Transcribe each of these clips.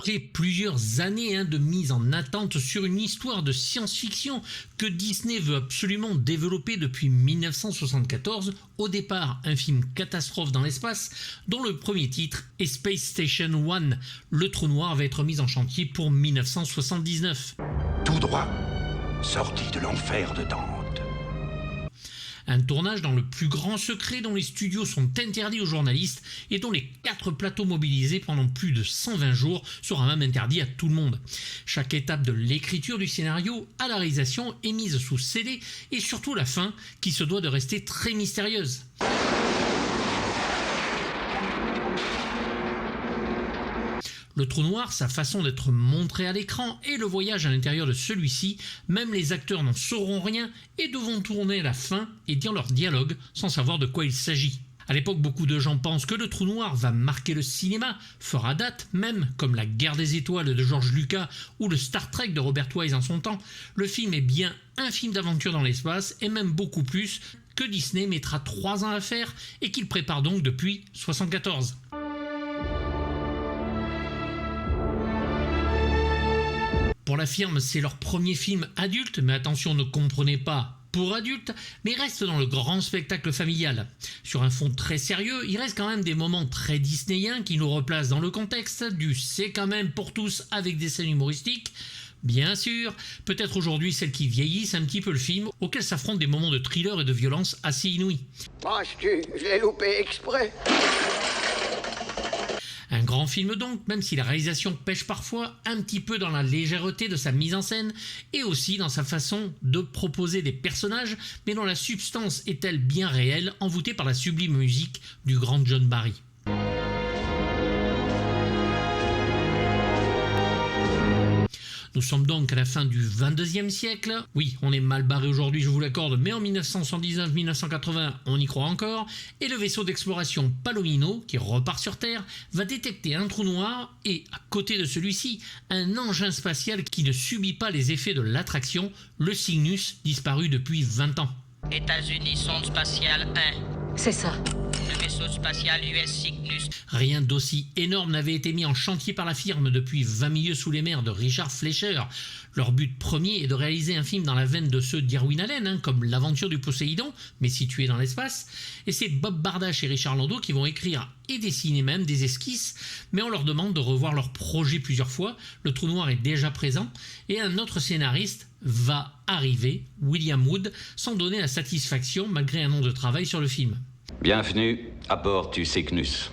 Après plusieurs années de mise en attente sur une histoire de science-fiction que Disney veut absolument développer depuis 1974, au départ un film catastrophe dans l'espace dont le premier titre est Space Station One. Le trou noir va être mis en chantier pour 1979. Tout droit, sorti de l'enfer de Dante. Un tournage dans le plus grand secret dont les studios sont interdits aux journalistes et dont les 4 plateaux mobilisés pendant plus de 120 jours sera même interdit à tout le monde. Chaque étape de l'écriture du scénario à la réalisation est mise sous scellé et surtout la fin qui se doit de rester très mystérieuse. Le trou noir, sa façon d'être montré à l'écran et le voyage à l'intérieur de celui-ci, même les acteurs n'en sauront rien et devront tourner à la fin et dire leur dialogue sans savoir de quoi il s'agit. À l'époque, beaucoup de gens pensent que le trou noir va marquer le cinéma, fera date même, comme la Guerre des étoiles de George Lucas ou le Star Trek de Robert Wise en son temps. Le film est bien un film d'aventure dans l'espace et même beaucoup plus que Disney mettra 3 ans à faire et qu'il prépare donc depuis 1974. Pour la firme, c'est leur premier film adulte, mais attention, ne comprenez pas pour adultes, mais reste dans le grand spectacle familial. Sur un fond très sérieux, il reste quand même des moments très disneyens qui nous replacent dans le contexte du c'est quand même pour tous avec des scènes humoristiques. Bien sûr, peut-être aujourd'hui celles qui vieillissent un petit peu le film, auxquelles s'affrontent des moments de thriller et de violence assez inouïs. Penses-tu, je l'ai loupé exprès. Un grand film donc, même si la réalisation pêche parfois un petit peu dans la légèreté de sa mise en scène et aussi dans sa façon de proposer des personnages, mais dont la substance est-elle bien réelle, envoûtée par la sublime musique du grand John Barry. Nous sommes donc à la fin du 22e siècle. Oui, on est mal barré aujourd'hui, je vous l'accorde, mais en 1979-1980, on y croit encore. Et le vaisseau d'exploration Palomino, qui repart sur Terre, va détecter un trou noir et, à côté de celui-ci, un engin spatial qui ne subit pas les effets de l'attraction, le Cygnus, disparu depuis 20 ans. États-Unis, sonde spatiale 1. C'est ça. Le vaisseau spatial US Cygnus. Rien d'aussi énorme n'avait été mis en chantier par la firme depuis 20 milieux sous les mers de Richard Fleischer. Leur but premier est de réaliser un film dans la veine de ceux d'Irwin Allen, comme L'aventure du Poséidon, mais situé dans l'espace. Et c'est Bob Bardache et Richard Lando qui vont écrire et dessiner même des esquisses, mais on leur demande de revoir leur projet plusieurs fois. Le trou noir est déjà présent et un autre scénariste va arriver, William Wood, sans donner la satisfaction malgré un an de travail sur le film. Bienvenue à bord du Cygnus.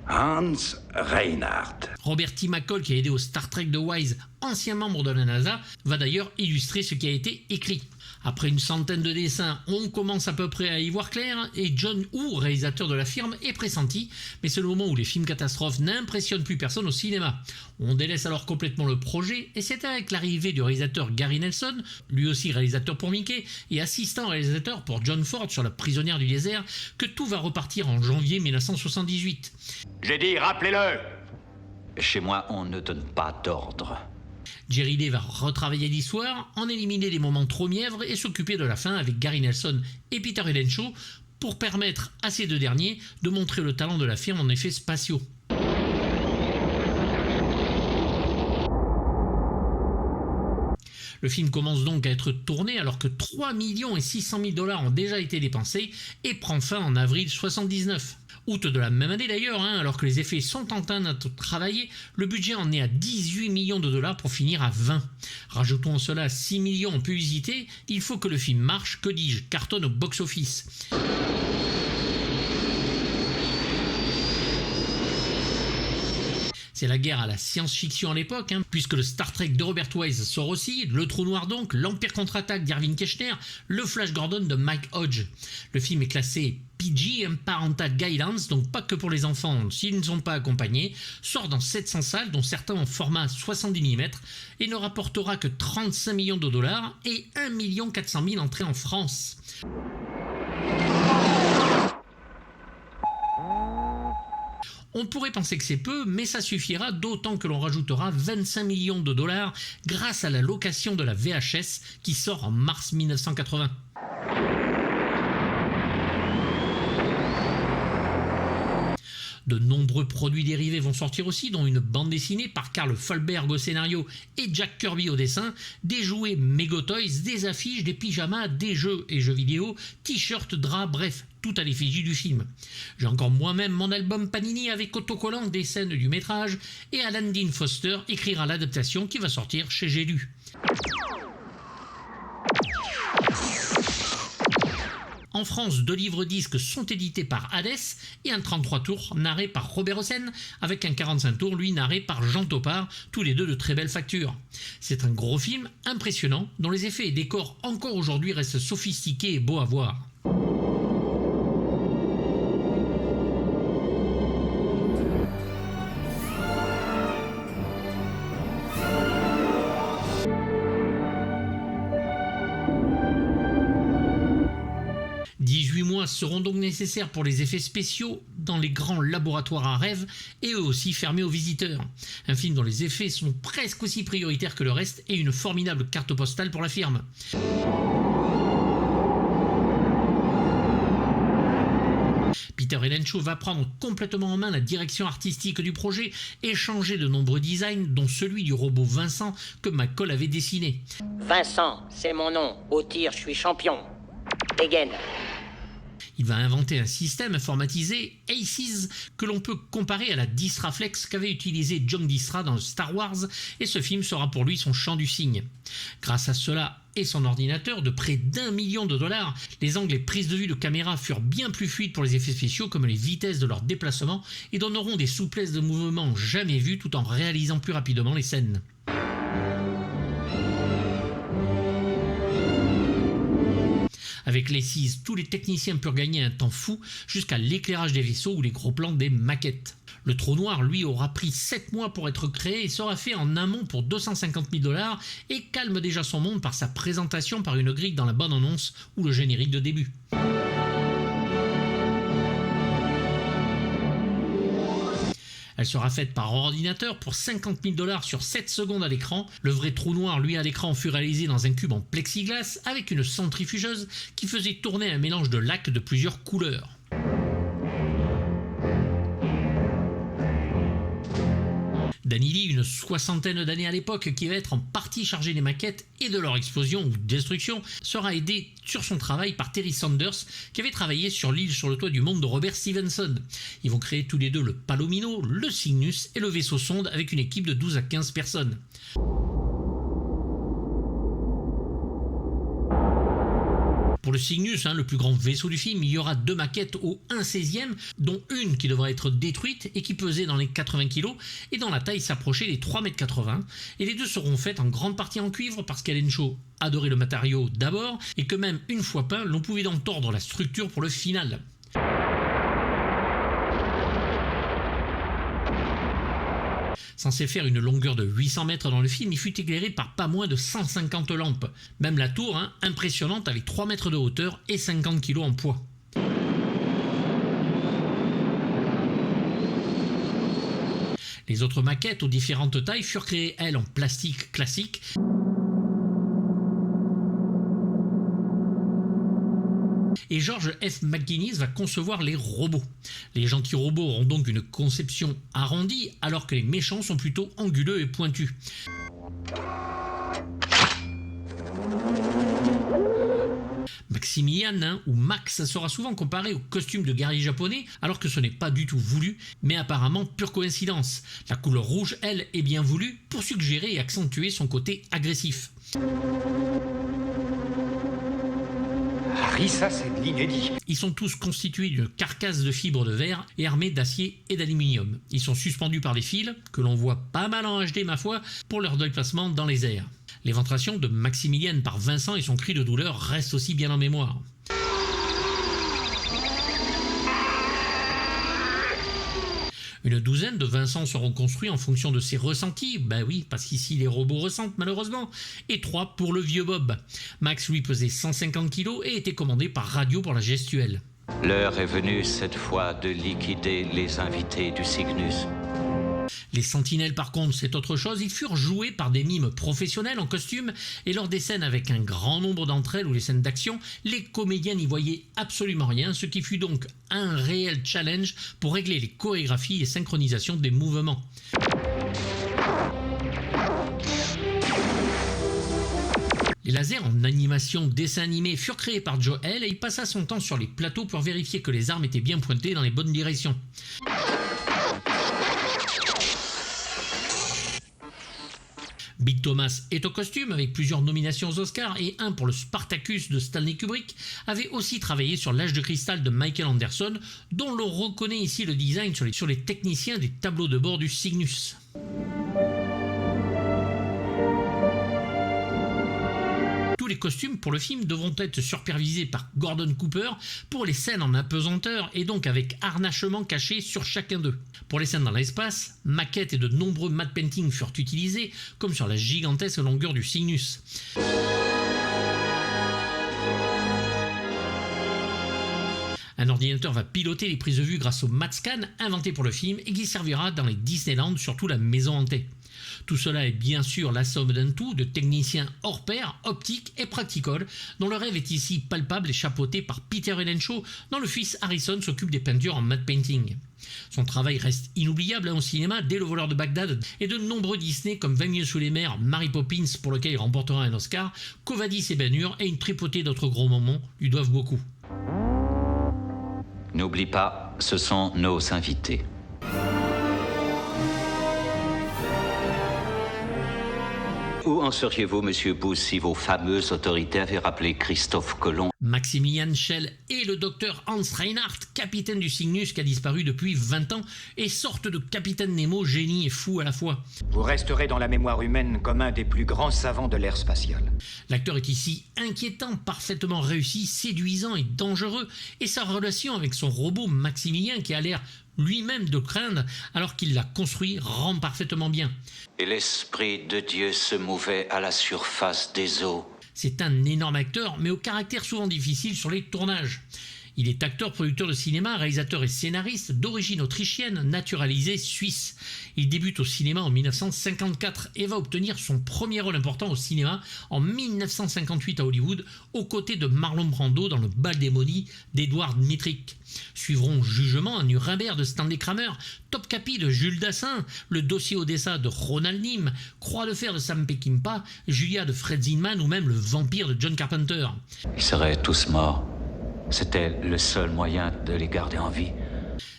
Hans Reinhardt. Robert T. McCall, qui a aidé au Star Trek de Wise, ancien membre de la NASA, va d'ailleurs illustrer ce qui a été écrit. Après une centaine de dessins, on commence à peu près à y voir clair et John Woo, réalisateur de la firme, est pressenti, mais c'est le moment où les films catastrophes n'impressionnent plus personne au cinéma. On délaisse alors complètement le projet et c'est avec l'arrivée du réalisateur Gary Nelson, lui aussi réalisateur pour Mickey et assistant réalisateur pour John Ford sur La prisonnière du désert, que tout va repartir en janvier 1978. J'ai dit, rappelez-le. Chez moi, on ne donne pas d'ordre. Jerry Day va retravailler l'histoire, en éliminer les moments trop mièvres et s'occuper de la fin avec Gary Nelson et Peter Elenshaw pour permettre à ces deux derniers de montrer le talent de la firme en effets spatiaux. Le film commence donc à être tourné alors que 3 600 000 $ ont déjà été dépensés et prend fin en avril 1979. Août de la même année d'ailleurs, alors que les effets sont en train d'être travaillés, le budget en est à 18 millions de dollars pour finir à 20. Rajoutons à cela 6 millions en publicité, il faut que le film marche, que dis-je, cartonne au box-office. C'est la guerre à la science-fiction à l'époque, puisque le Star Trek de Robert Wise sort aussi, le Trou Noir donc, l'Empire contre-attaque d'Irving Kershner, le Flash Gordon de Mike Hodge. Le film est classé PG, Parental Guidance, donc pas que pour les enfants s'ils ne sont pas accompagnés, sort dans 700 salles, dont certains en format 70 mm, et ne rapportera que 35 millions de dollars et 1 400 000 entrées en France. On pourrait penser que c'est peu, mais ça suffira, d'autant que l'on rajoutera 25 millions de dollars grâce à la location de la VHS qui sort en mars 1980. De nombreux produits dérivés vont sortir aussi, dont une bande dessinée par Karl Falberg au scénario et Jack Kirby au dessin, des jouets Megotoys, des affiches, des pyjamas, des jeux et jeux vidéo, t-shirts, draps, bref, tout à l'effigie du film. J'ai encore moi-même mon album Panini avec autocollant des scènes du métrage et Alan Dean Foster écrira l'adaptation qui va sortir chez J'ai lu. En France, 2 livres-disques sont édités par Hades et un 33 tours narré par Robert Hossein avec un 45 tours lui narré par Jean Topard, tous les deux de très belle facture. C'est un gros film impressionnant dont les effets et décors encore aujourd'hui restent sophistiqués et beaux à voir. Seront donc nécessaires pour les effets spéciaux dans les grands laboratoires à rêve et eux aussi fermés aux visiteurs. Un film dont les effets sont presque aussi prioritaires que le reste et une formidable carte postale pour la firme. Peter Hellenshaw va prendre complètement en main la direction artistique du projet et changer de nombreux designs, dont celui du robot Vincent que McCall avait dessiné. Vincent, c'est mon nom. Au tir, je suis champion. Dégaine. Il va inventer un système informatisé, ACES, que l'on peut comparer à la Distraflex qu'avait utilisé John Distra dans Star Wars, et ce film sera pour lui son chant du cygne. Grâce à cela et son ordinateur de près d'1 million de dollars, les angles et prises de vue de caméra furent bien plus fluides pour les effets spéciaux comme les vitesses de leur déplacement et donneront des souplesses de mouvement jamais vues tout en réalisant plus rapidement les scènes. Avec les CIS, tous les techniciens purent gagner un temps fou jusqu'à l'éclairage des vaisseaux ou les gros plans des maquettes. Le Trou Noir, lui, aura pris 7 mois pour être créé et sera fait en amont pour 250 000 $ et calme déjà son monde par sa présentation par une grille dans la bande-annonce ou le générique de début. Elle sera faite par ordinateur pour 50 000 $ sur 7 secondes à l'écran. Le vrai Trou Noir, lui, à l'écran, fut réalisé dans un cube en plexiglas avec une centrifugeuse qui faisait tourner un mélange de lacs de plusieurs couleurs. Danny Lee, une soixantaine d'années à l'époque, qui va être en partie chargé des maquettes et de leur explosion ou destruction, sera aidé sur son travail par Terry Sanders, qui avait travaillé sur L'île sur le toit du monde de Robert Stevenson. Ils vont créer tous les deux le Palomino, le Cygnus et le vaisseau sonde avec une équipe de 12 à 15 personnes. Pour le Cygnus, le plus grand vaisseau du film, il y aura 2 maquettes au 1/16e, dont une qui devra être détruite et qui pesait dans les 80 kg et dont la taille s'approchait des 3,80 m. Et les deux seront faites en grande partie en cuivre parce qu'Hellenshaw adorait le matériau d'abord et que même une fois peint, l'on pouvait en tordre la structure pour le final. Censé faire une longueur de 800 mètres dans le film, il fut éclairé par pas moins de 150 lampes. Même la tour, impressionnante, avec 3 mètres de hauteur et 50 kg en poids. Les autres maquettes aux différentes tailles furent créées, elles, en plastique classique. Et George F. McGuinness va concevoir les robots. Les gentils robots auront donc une conception arrondie, alors que les méchants sont plutôt anguleux et pointus. Maximilian, ou Max, sera souvent comparé au costume de guerrier japonais, alors que ce n'est pas du tout voulu, mais apparemment pure coïncidence. La couleur rouge, elle, est bien voulue pour suggérer et accentuer son côté agressif. Harry, ça c'est de l'inédit. Ils sont tous constitués d'une carcasse de fibres de verre et armés d'acier et d'aluminium. Ils sont suspendus par des fils, que l'on voit pas mal en HD ma foi, pour leur déplacement dans les airs. L'éventration de Maximilian par Vincent et son cri de douleur restent aussi bien en mémoire. Une douzaine de Vincent seront construits en fonction de ses ressentis, oui, parce qu'ici les robots ressentent malheureusement, et 3 pour le vieux Bob. Max lui pesait 150 kg et était commandé par radio pour la gestuelle. L'heure est venue cette fois de liquider les invités du Cygnus. Les sentinelles par contre c'est autre chose, ils furent joués par des mimes professionnels en costume et lors des scènes avec un grand nombre d'entre elles ou les scènes d'action, les comédiens n'y voyaient absolument rien, ce qui fut donc un réel challenge pour régler les chorégraphies et synchronisations des mouvements. Les lasers en animation dessin animé furent créés par Joe Hill et il passa son temps sur les plateaux pour vérifier que les armes étaient bien pointées dans les bonnes directions. Big Thomas est au costume avec plusieurs nominations aux Oscars et un pour le Spartacus de Stanley Kubrick, avait aussi travaillé sur L'Âge de cristal de Michael Anderson, dont l'on reconnaît ici le design sur les techniciens des tableaux de bord du Cygnus. Les costumes pour le film devront être supervisés par Gordon Cooper pour les scènes en apesanteur et donc avec harnachement caché sur chacun d'eux. Pour les scènes dans l'espace, maquettes et de nombreux matte paintings furent utilisés, comme sur la gigantesque longueur du Cygnus. Un ordinateur va piloter les prises de vue grâce au MattScan inventé pour le film et qui servira dans les Disneyland, surtout la maison hantée. Tout cela est bien sûr la somme d'un tout de techniciens hors pair, optiques et practical, dont le rêve est ici palpable et chapeauté par Peter Henshaw, dont le fils Harrison s'occupe des peintures en matte painting. Son travail reste inoubliable au cinéma dès Le Voleur de Bagdad et de nombreux Disney comme 20 000 sous les mers, Mary Poppins pour lequel il remportera un Oscar, Covadis et Ben Hur et une tripotée d'autres gros moments lui doivent beaucoup. N'oublie pas, ce sont nos invités. Où en seriez-vous, monsieur Booth, si vos fameuses autorités avaient rappelé Christophe Colomb? Maximilian Schell et le docteur Hans Reinhardt, capitaine du Cygnus qui a disparu depuis 20 ans et sorte de capitaine Nemo, génie et fou à la fois. Vous resterez dans la mémoire humaine comme un des plus grands savants de l'ère spatiale. L'acteur est ici inquiétant, parfaitement réussi, séduisant et dangereux, et sa relation avec son robot Maximilien qui a l'air lui-même de craindre alors qu'il l'a construit rend parfaitement bien. Et l'Esprit de Dieu se mouvait à la surface des eaux. C'est un énorme acteur, mais au caractère souvent difficile sur les tournages. Il est acteur, producteur de cinéma, réalisateur et scénariste d'origine autrichienne, naturalisé suisse. Il débute au cinéma en 1954 et va obtenir son premier rôle important au cinéma en 1958 à Hollywood, aux côtés de Marlon Brando dans Le Bal des maudits d'Edward Dmytryk. Suivront Jugement à Nuremberg de Stanley Kramer, Top Capi de Jules Dassin, Le dossier Odessa de Ronald Nim, Croix de fer de Sam Peckinpah, Julia de Fred Zinman ou même Le Vampire de John Carpenter. Ils seraient tous morts. C'était le seul moyen de les garder en vie.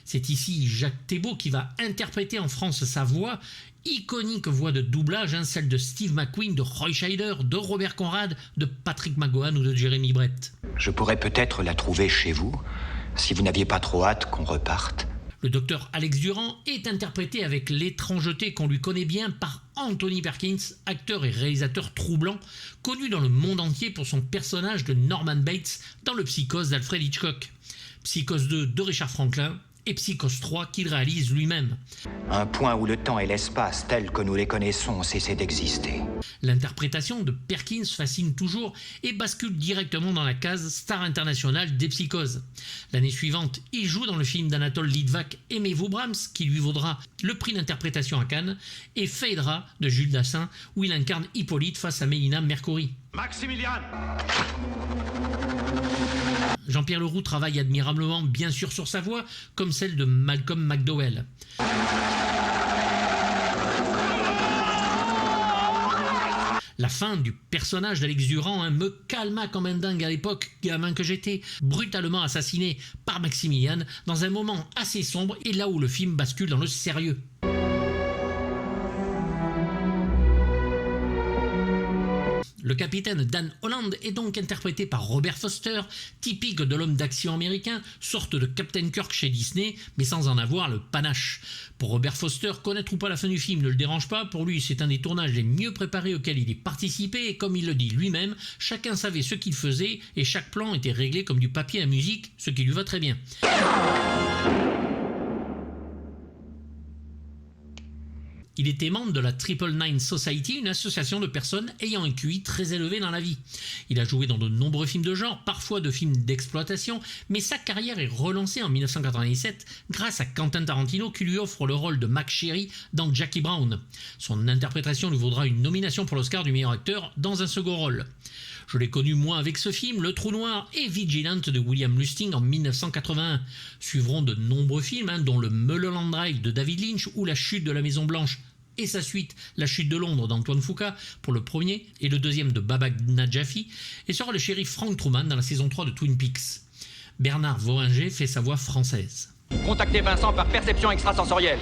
C'est ici Jacques Thébault qui va interpréter en France sa voix, iconique voix de doublage, celle de Steve McQueen, de Roy Scheider, de Robert Conrad, de Patrick McGowan ou de Jeremy Brett. Je pourrais peut-être la trouver chez vous, si vous n'aviez pas trop hâte qu'on reparte. Le docteur Alex Durand est interprété avec l'étrangeté qu'on lui connaît bien par Anthony Perkins, acteur et réalisateur troublant, connu dans le monde entier pour son personnage de Norman Bates dans le Psychose d'Alfred Hitchcock. Psychose 2 de Richard Franklin et Psychose 3 qu'il réalise lui-même. Un point où le temps et l'espace tels que nous les connaissons ont cessé d'exister. L'interprétation de Perkins fascine toujours et bascule directement dans la case star internationale des Psychoses. L'année suivante, il joue dans le film d'Anatole Litvak Aimez-vous Brahms, qui lui vaudra le prix d'interprétation à Cannes, et Phaedra de Jules Dassin, où il incarne Hippolyte face à Mélina Mercouri. Maximilian! Jean-Pierre Leroux travaille admirablement bien sûr sur sa voix, comme celle de Malcolm McDowell. La fin du personnage d'Alex Durand me calma comme un dingue à l'époque, gamin que j'étais, brutalement assassiné par Maximilian dans un moment assez sombre et là où le film bascule dans le sérieux. Le capitaine Dan Holland est donc interprété par Robert Foster, typique de l'homme d'action américain, sorte de Captain Kirk chez Disney, mais sans en avoir le panache. Pour Robert Foster, connaître ou pas la fin du film ne le dérange pas, pour lui c'est un des tournages les mieux préparés auxquels il est participé, et comme il le dit lui-même, chacun savait ce qu'il faisait, et chaque plan était réglé comme du papier à musique, ce qui lui va très bien. Il était membre de la 999 Society, une association de personnes ayant un QI très élevé dans la vie. Il a joué dans de nombreux films de genre, parfois de films d'exploitation, mais sa carrière est relancée en 1997 grâce à Quentin Tarantino qui lui offre le rôle de Mac Sherry dans Jackie Brown. Son interprétation lui vaudra une nomination pour l'Oscar du meilleur acteur dans un second rôle. Je l'ai connu moi avec ce film, Le Trou Noir et Vigilant de William Lustig en 1981. Suivront de nombreux films, dont le Mulholland Drive de David Lynch ou La Chute de la Maison Blanche et sa suite La Chute de Londres d'Antoine Fuqua pour le premier et le deuxième de Babak Najafi, et sera le shérif Frank Truman dans la saison 3 de Twin Peaks. Bernard Voringer fait sa voix française. Contactez Vincent par perception extrasensorielle.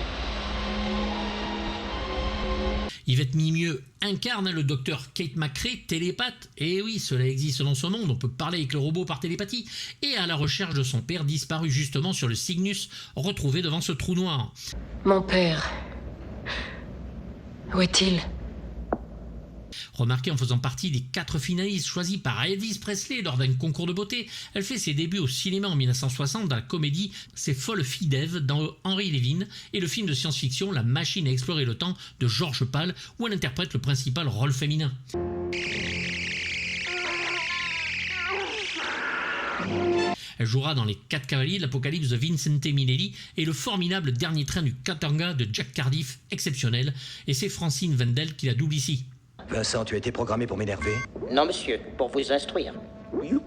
Yvette Mimieux incarne le docteur Kate McCrae, télépathe. Et oui, cela existe dans ce monde, on peut parler avec le robot par télépathie. Et à la recherche de son père disparu justement sur le Cygnus, retrouvé devant ce trou noir. Mon père... Où est-il ? Remarquée en faisant partie des 4 finalistes choisis par Elvis Presley lors d'un concours de beauté, elle fait ses débuts au cinéma en 1960 dans la comédie Ces folles filles d'Ève dans Henry Levin et le film de science-fiction La machine à explorer le temps de Georges Pal où elle interprète le principal rôle féminin. Elle jouera dans Les 4 cavaliers de l'Apocalypse de Vincente Minnelli et le formidable Dernier train du Katanga de Jack Cardiff, exceptionnel, et c'est Francine Wendel qui la double ici. Vincent, tu as été programmé pour m'énerver? Non, monsieur, pour vous instruire.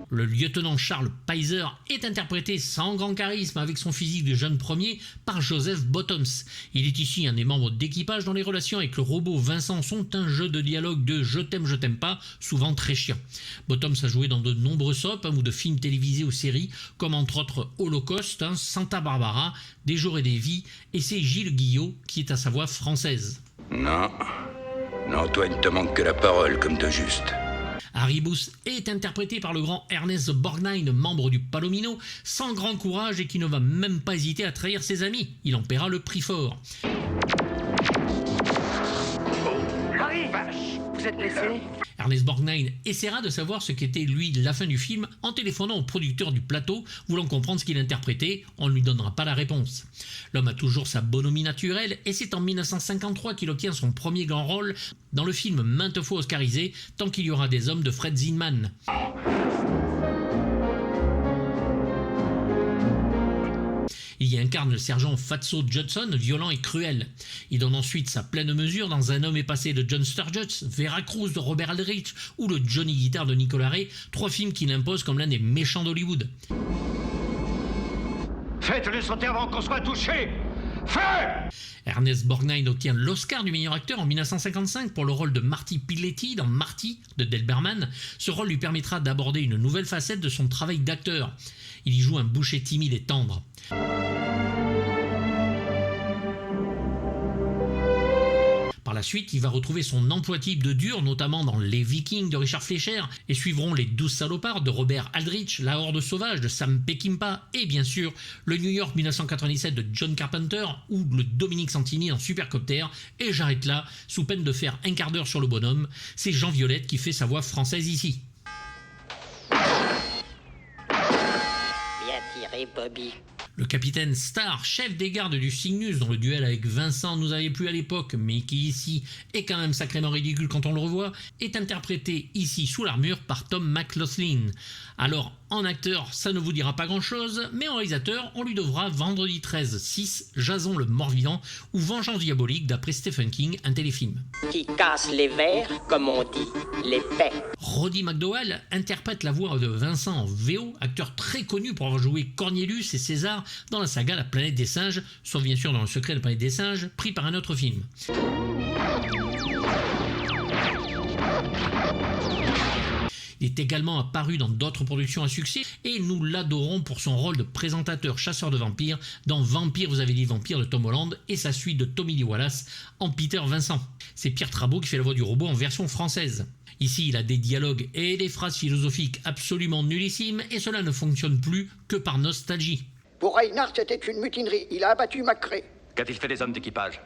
Le lieutenant Charles Pizer est interprété sans grand charisme avec son physique de jeune premier par Joseph Bottoms. Il est ici un des membres d'équipage dont les relations avec le robot Vincent sont un jeu de dialogue de je t'aime pas, souvent très chiant. Bottoms a joué dans de nombreux soaps ou de films télévisés ou séries comme entre autres Holocauste, Santa Barbara, Des jours et des vies, et c'est Gilles Guillot qui est à sa voix française. Non, toi, il ne te manque que la parole comme de juste. Harry Booth est interprété par le grand Ernest Borgnine, membre du Palomino, sans grand courage et qui ne va même pas hésiter à trahir ses amis. Il en paiera le prix fort. Harry, vous êtes blessé ? Ernest Borgnine essaiera de savoir ce qu'était lui la fin du film en téléphonant au producteur du plateau, voulant comprendre ce qu'il interprétait. On ne lui donnera pas la réponse. L'homme a toujours sa bonhomie naturelle et c'est en 1953 qu'il obtient son premier grand rôle dans le film maintes fois oscarisé Tant qu'il y aura des hommes de Fred Zinman. Il y incarne le sergent Fatso Judson, violent et cruel. Il donne ensuite sa pleine mesure dans Un homme est passé de John Sturges, Veracruz de Robert Aldrich ou le Johnny Guitar de Nicolas Ray, 3 films qu'il impose comme l'un des méchants d'Hollywood. Faites-le sauter avant qu'on soit touché. Feu! Ernest Borgnine obtient l'Oscar du meilleur acteur en 1955 pour le rôle de Marty Piletti dans Marty de Del Berman. Ce rôle lui permettra d'aborder une nouvelle facette de son travail d'acteur. Il y joue un boucher timide et tendre. Par la suite, il va retrouver son emploi type de dur, notamment dans Les Vikings de Richard Fleischer, et suivront Les 12 salopards de Robert Aldrich, La Horde sauvage de Sam Peckinpah, et bien sûr, le New York 1997 de John Carpenter, ou le Dominique Santini dans Supercopter, et j'arrête là, sous peine de faire un quart d'heure sur le bonhomme, c'est Jean Violette qui fait sa voix française ici. Bien tiré, Bobby. Le capitaine Starr, chef des gardes du Cygnus, dont le duel avec Vincent nous avait plu à l'époque, mais qui ici est quand même sacrément ridicule quand on le revoit, est interprété ici sous l'armure par Tom McLaughlin. Alors, en acteur, ça ne vous dira pas grand-chose, mais en réalisateur, on lui devra Vendredi 13-6, Jason le mort-vivant, ou Vengeance diabolique d'après Stephen King, un téléfilm. Qui casse les verres, comme on dit, les paix. Roddy McDowall interprète la voix de Vincent en VO, acteur très connu pour avoir joué Cornelius et César dans la saga La Planète des Singes, sauf bien sûr dans Le Secret de la Planète des Singes, pris par un autre film. Il est également apparu dans d'autres productions à succès et nous l'adorons pour son rôle de présentateur chasseur de vampires dans Vampire, vous avez dit Vampire de Tom Holland et sa suite de Tommy Lee Wallace en Peter Vincent. C'est Pierre Trabeau qui fait la voix du robot en version française. Ici, il a des dialogues et des phrases philosophiques absolument nullissimes et cela ne fonctionne plus que par nostalgie. Pour Reinhardt, c'était une mutinerie. Il a abattu McCrae. Qu'a-t-il fait des hommes d'équipage ?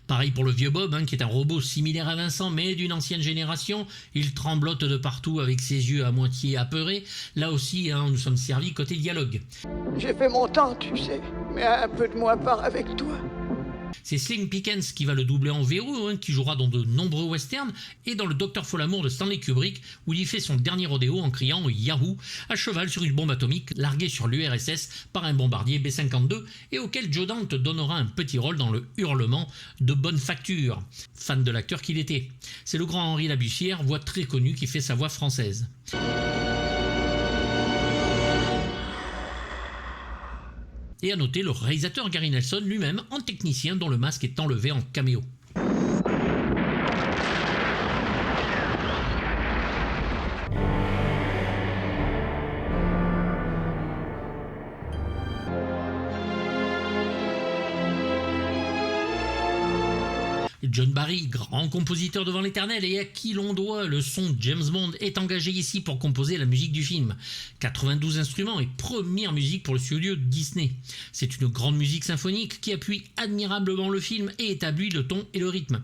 Pareil pour le vieux Bob, qui est un robot similaire à Vincent, mais d'une ancienne génération. Il tremblote de partout avec ses yeux à moitié apeurés. Là aussi, nous sommes servis côté dialogue. J'ai fait mon temps, tu sais. Mais un peu de moi part avec toi. C'est Slim Pickens qui va le doubler en VO, qui jouera dans de nombreux westerns, et dans le Docteur Folamour de Stanley Kubrick, où il y fait son dernier rodéo en criant « Yahoo !» à cheval sur une bombe atomique larguée sur l'URSS par un bombardier B-52, et auquel Joe Dante donnera un petit rôle dans le Hurlement de bonne facture, fan de l'acteur qu'il était. C'est le grand Henri Labussière, voix très connue, qui fait sa voix française. Et à noter le réalisateur Gary Nelson lui-même en technicien dont le masque est enlevé en caméo. John Barry, grand compositeur devant l'éternel et à qui l'on doit le son de James Bond, est engagé ici pour composer la musique du film. 92 instruments et première musique pour le studio Disney. C'est une grande musique symphonique qui appuie admirablement le film et établit le ton et le rythme.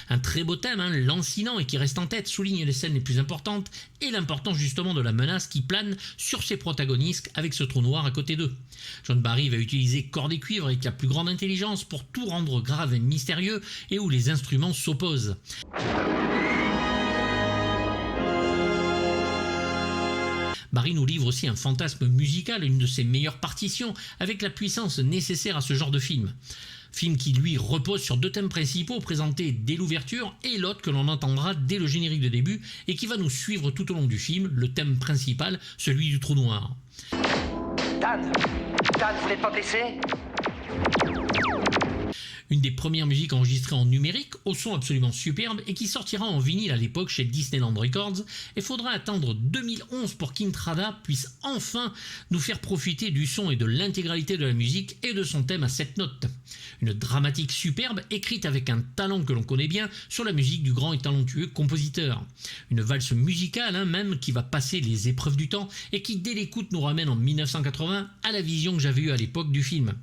Un très beau thème, lancinant et qui reste en tête, souligne les scènes les plus importantes et l'importance justement de la menace qui plane sur ses protagonistes avec ce trou noir à côté d'eux. John Barry va utiliser cordes et cuivres avec la plus grande intelligence pour tout rendre grave et mystérieux et où les instruments s'opposent. Barry nous livre aussi un fantasme musical, une de ses meilleures partitions, avec la puissance nécessaire à ce genre de film. Film qui, lui, repose sur deux thèmes principaux présentés dès l'ouverture et l'autre que l'on entendra dès le générique de début et qui va nous suivre tout au long du film, le thème principal, celui du trou noir. Dan, vous n'êtes pas blessé? Une des premières musiques enregistrées en numérique, au son absolument superbe et qui sortira en vinyle à l'époque chez Disneyland Records, et faudra attendre 2011 pour qu'Intrada puisse enfin nous faire profiter du son et de l'intégralité de la musique et de son thème à 7 notes. Une dramatique superbe écrite avec un talent que l'on connaît bien sur la musique du grand et talentueux compositeur. Une valse musicale même qui va passer les épreuves du temps et qui dès l'écoute nous ramène en 1980 à la vision que j'avais eue à l'époque du film.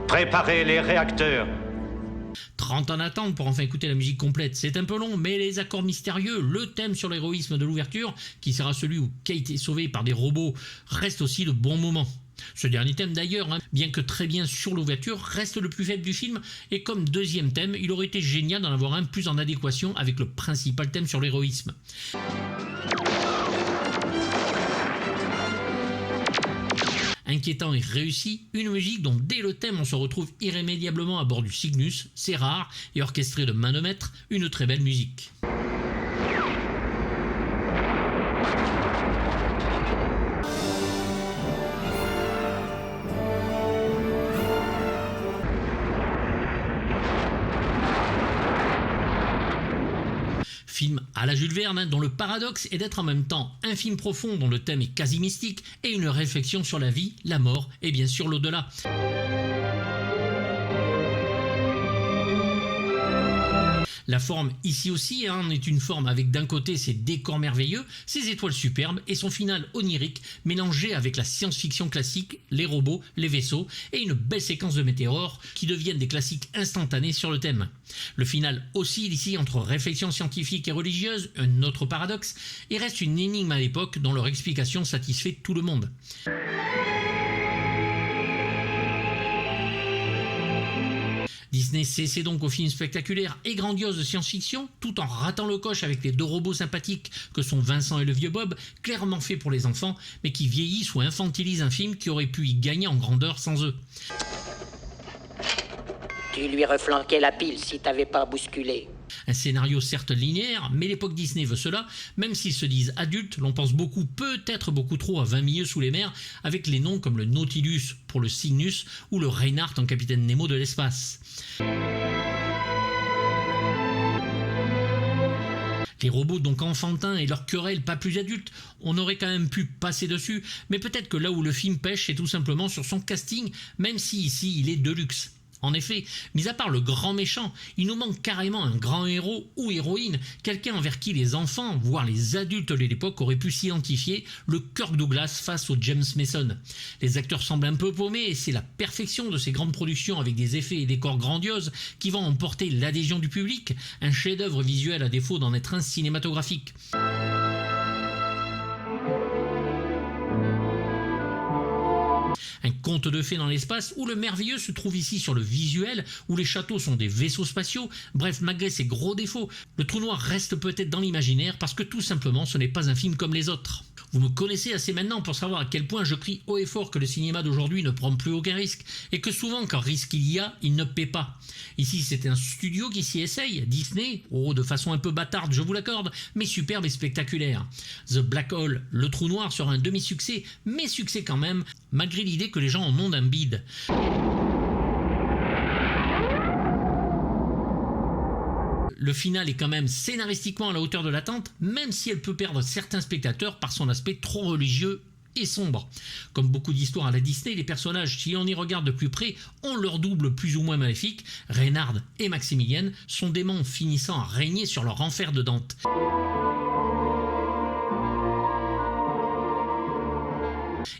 Préparez les réacteurs. 30 ans d'attente pour enfin écouter la musique complète, c'est un peu long, mais les accords mystérieux, le thème sur l'héroïsme de l'ouverture, qui sera celui où Kate est sauvée par des robots, reste aussi le bon moment. Ce dernier thème d'ailleurs, bien que très bien sur l'ouverture, reste le plus faible du film, et comme deuxième thème, il aurait été génial d'en avoir un plus en adéquation avec le principal thème sur l'héroïsme. Inquiétant et réussi, une musique dont dès le thème on se retrouve irrémédiablement à bord du Cygnus, c'est rare, et orchestré de main de maître, une très belle musique. Film à la Jules Verne, dont le paradoxe est d'être en même temps un film profond dont le thème est quasi mystique et une réflexion sur la vie, la mort et bien sûr l'au-delà. La forme ici aussi est une forme avec d'un côté ses décors merveilleux, ses étoiles superbes et son final onirique mélangé avec la science-fiction classique, les robots, les vaisseaux et une belle séquence de météores qui deviennent des classiques instantanés sur le thème. Le final oscille ici entre réflexion scientifique et religieuse, un autre paradoxe, et reste une énigme à l'époque dont leur explication satisfait tout le monde. Disney s'essaie donc au film spectaculaire et grandiose de science-fiction, tout en ratant le coche avec les deux robots sympathiques que sont Vincent et le vieux Bob, clairement faits pour les enfants, mais qui vieillissent ou infantilisent un film qui aurait pu y gagner en grandeur sans eux. Tu lui reflanquais la pile si t'avais pas bousculé. Un scénario certes linéaire, mais l'époque Disney veut cela, même s'ils se disent adultes, l'on pense beaucoup, peut-être beaucoup trop à 20 milieux sous les mers, avec les noms comme le Nautilus pour le Cygnus ou le Reinhardt en Capitaine Nemo de l'espace. Les robots donc enfantins et leurs querelles pas plus adultes, on aurait quand même pu passer dessus, mais peut-être que là où le film pêche, c'est tout simplement sur son casting, même si ici il est de luxe. En effet, mis à part le grand méchant, il nous manque carrément un grand héros ou héroïne, quelqu'un envers qui les enfants, voire les adultes de l'époque auraient pu s'identifier, le Kirk Douglas face au James Mason. Les acteurs semblent un peu paumés et c'est la perfection de ces grandes productions avec des effets et décors grandioses qui vont emporter l'adhésion du public, un chef-d'œuvre visuel à défaut d'en être un cinématographique. conte de fées dans l'espace, où le merveilleux se trouve ici sur le visuel, où les châteaux sont des vaisseaux spatiaux. Bref, malgré ses gros défauts, Le Trou Noir reste peut-être dans l'imaginaire parce que tout simplement ce n'est pas un film comme les autres. Vous me connaissez assez maintenant pour savoir à quel point je crie haut et fort que le cinéma d'aujourd'hui ne prend plus aucun risque, et que souvent quand risque il y a, il ne paie pas. Ici c'est un studio qui s'y essaye, Disney, de façon un peu bâtarde je vous l'accorde, mais superbe et spectaculaire. The Black Hole, Le Trou Noir sera un demi-succès, mais succès quand même, malgré l'idée que les gens en ont d'un bide. Le final est quand même scénaristiquement à la hauteur de l'attente, même si elle peut perdre certains spectateurs par son aspect trop religieux et sombre. Comme beaucoup d'histoires à la Disney, les personnages, si on y regarde de plus près, ont leur double plus ou moins maléfique. Reynard et Maximilien sont démons finissant à régner sur leur enfer de Dante.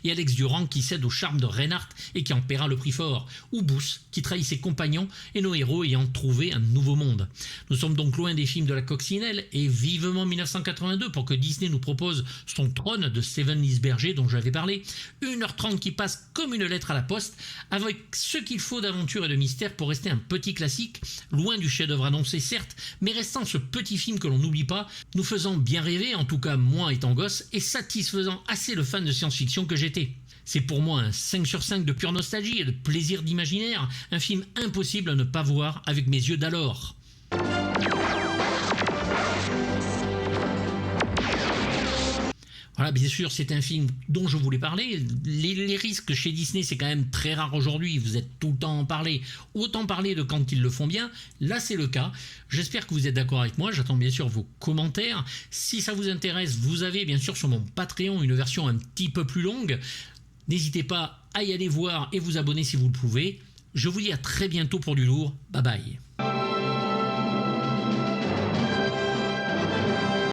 Et Alex Durand qui cède au charme de Reinhardt et qui en paiera le prix fort, ou Booth qui trahit ses compagnons et nos héros ayant trouvé un nouveau monde. Nous sommes donc loin des films de la coccinelle et vivement 1982 pour que Disney nous propose son trône de Steven Lisberger dont j'avais parlé, 1h30 qui passe comme une lettre à la poste, avec ce qu'il faut d'aventure et de mystère pour rester un petit classique, loin du chef-d'œuvre annoncé certes, mais restant ce petit film que l'on n'oublie pas, nous faisant bien rêver, en tout cas moi étant gosse, et satisfaisant assez le fan de science-fiction que j'étais. C'est pour moi un 5 sur 5 de pure nostalgie et de plaisir d'imaginaire, un film impossible à ne pas voir avec mes yeux d'alors. Voilà, bien sûr, c'est un film dont je voulais parler. Les risques chez Disney, c'est quand même très rare aujourd'hui. Vous êtes tout le temps en parler. Autant parler de quand ils le font bien. Là, c'est le cas. J'espère que vous êtes d'accord avec moi. J'attends bien sûr vos commentaires. Si ça vous intéresse, vous avez bien sûr sur mon Patreon une version un petit peu plus longue. N'hésitez pas à y aller voir et vous abonner si vous le pouvez. Je vous dis à très bientôt pour du lourd. Bye bye.